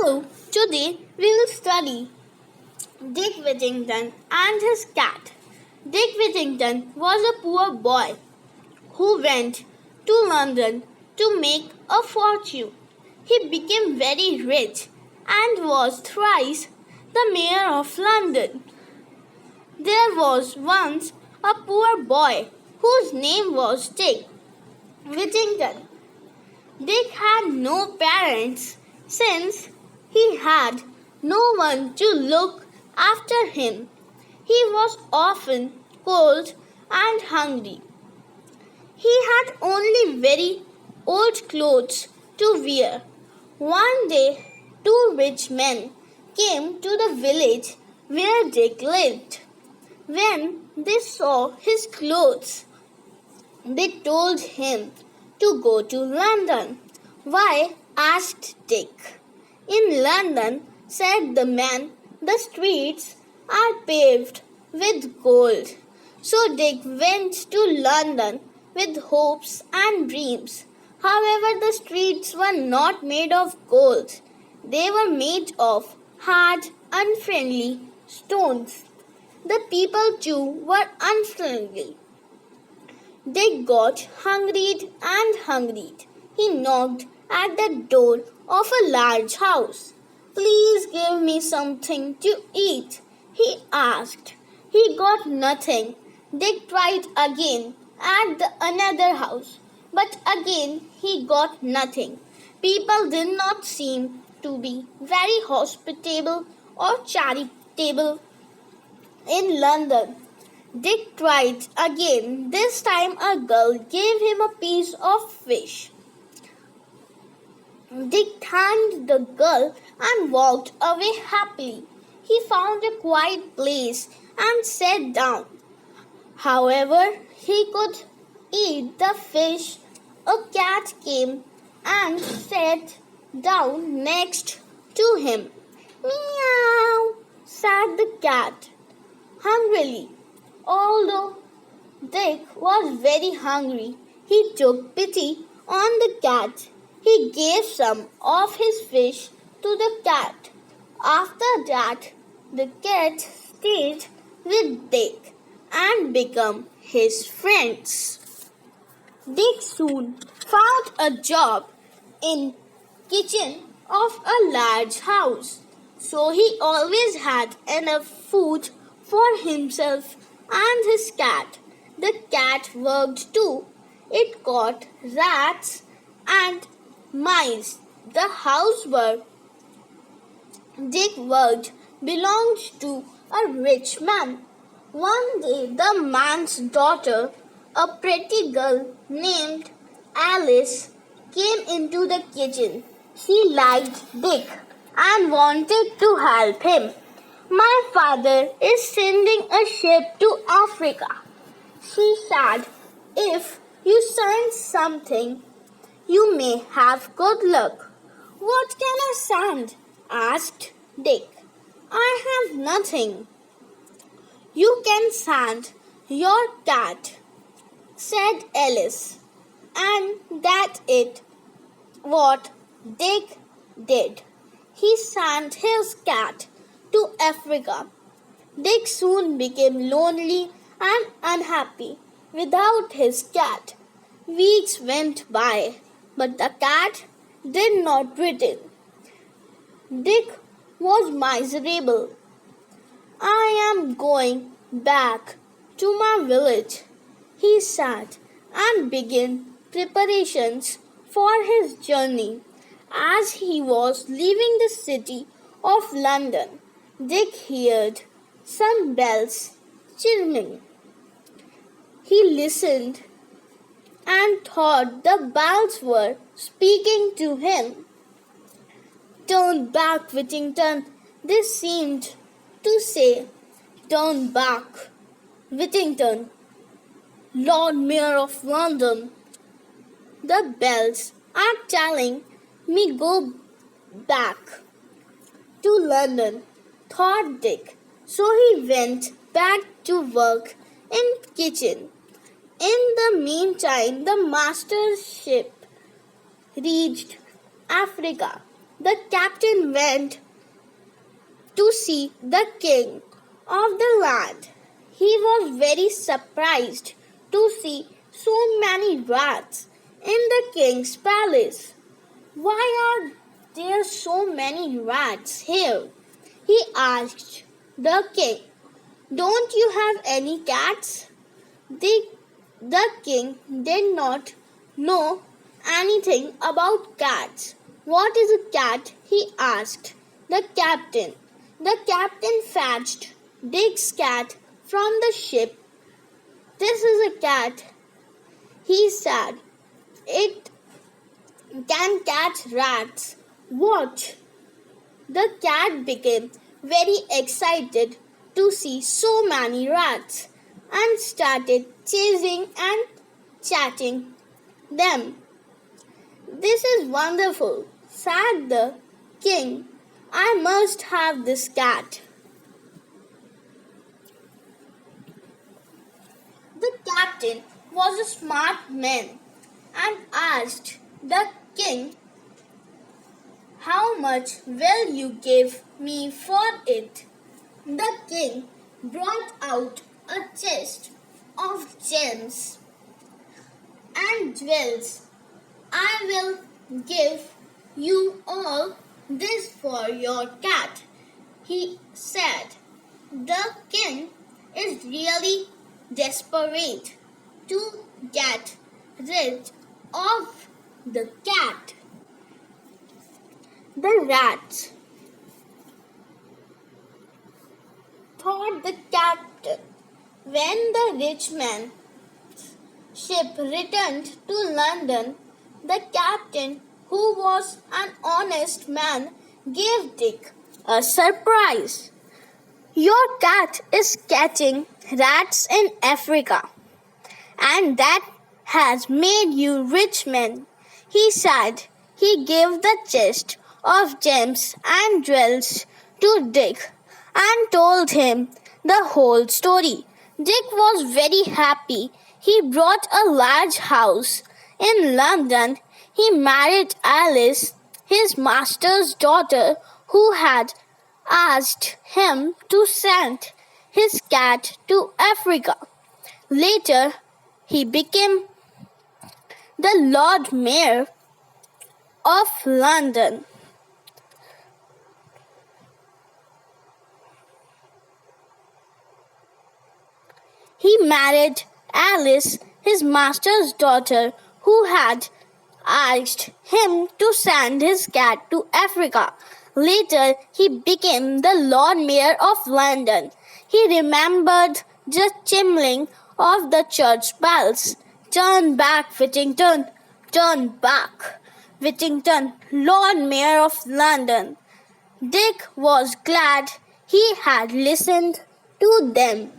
So, today we will study Dick Whittington and his cat. Dick Whittington was a poor boy who went to London to make a fortune. He became very rich and was thrice the mayor of London. There was once a poor boy whose name was Dick Whittington. Dick had no parents since he had no one to look after him. He was often cold and hungry. He had only very old clothes to wear. One day, two rich men came to the village where Dick lived. When they saw his clothes, they told him to go to London. Why? Asked Dick. In London, said the man, the streets are paved with gold. So Dick went to London with hopes and dreams. However, the streets were not made of gold. They were made of hard, unfriendly stones. The people too were unfriendly. Dick got hungried and hungried. He knocked at the door of a large house. Please give me something to eat, he asked. He got nothing. Dick tried again at another house, but again he got nothing. People did not seem to be very hospitable or charitable in London. Dick tried again. This time a girl gave him a piece of fish. Dick thanked the girl and walked away happily. He found a quiet place and sat down. However, he could eat the fish. A cat came and sat down next to him. Meow, said the cat hungrily. Although Dick was very hungry, he took pity on the cat. He gave some of his fish to the cat. After that, the cat stayed with Dick and became his friends. Dick soon found a job in kitchen of a large house, so he always had enough food for himself and his cat. The cat worked too. It caught rats and mice. The house where Dick worked belonged to a rich man. One day the man's daughter, a pretty girl named Alice, came into the kitchen. She liked Dick and wanted to help him. My father is sending a ship to Africa, she said. If you send something, you may have good luck. What can I send? Asked Dick. I have nothing. You can send your cat, said Alice. And that it what Dick did. He sent his cat to Africa. Dick soon became lonely and unhappy without his cat. Weeks went by, but the cat did not return. Dick was miserable. I am going back to my village, he said, and began preparations for his journey. As he was leaving the city of London, Dick heard some bells chiming. He listened and thought the bells were speaking to him. Turn back, Whittington, they seemed to say. Turn back, Whittington, Lord Mayor of London. The bells are telling me go back to London, thought Dick. So he went back to work in kitchen. In the meantime, the master's ship reached Africa. The captain went to see the king of the land. He was very surprised to see so many rats in the king's palace. Why are there so many rats here? He asked the king. Don't you have any cats? The king did not know anything about cats. What is a cat? He asked the captain. The captain fetched Dick's cat from the ship. This is a cat, he said. It can catch rats. Watch. The cat became very excited to see so many rats and started chasing and chatting them. This is wonderful, said the king. I must have this cat. The captain was a smart man and asked the king, how much will you give me for it? The king brought out a chest of gems and jewels. I will give you all this for your cat, he said. The king is really desperate to get rid of the cat. The rats thought the captain. When the rich man's ship returned to London, the captain, who was an honest man, gave Dick a surprise. Your cat is catching rats in Africa, and that has made you rich man, he said. He gave the chest of gems and jewels to Dick and told him the whole story. Dick was very happy. He bought a large house in London. He married Alice, his master's daughter, who had asked him to send his cat to Africa. Later, he became the Lord Mayor of London. He married Alice, his master's daughter, who had asked him to send his cat to Africa. Later, he became the Lord Mayor of London. He remembered the chiming of the church bells. Turn back, Whittington. Turn back, Whittington, Lord Mayor of London. Dick was glad he had listened to them.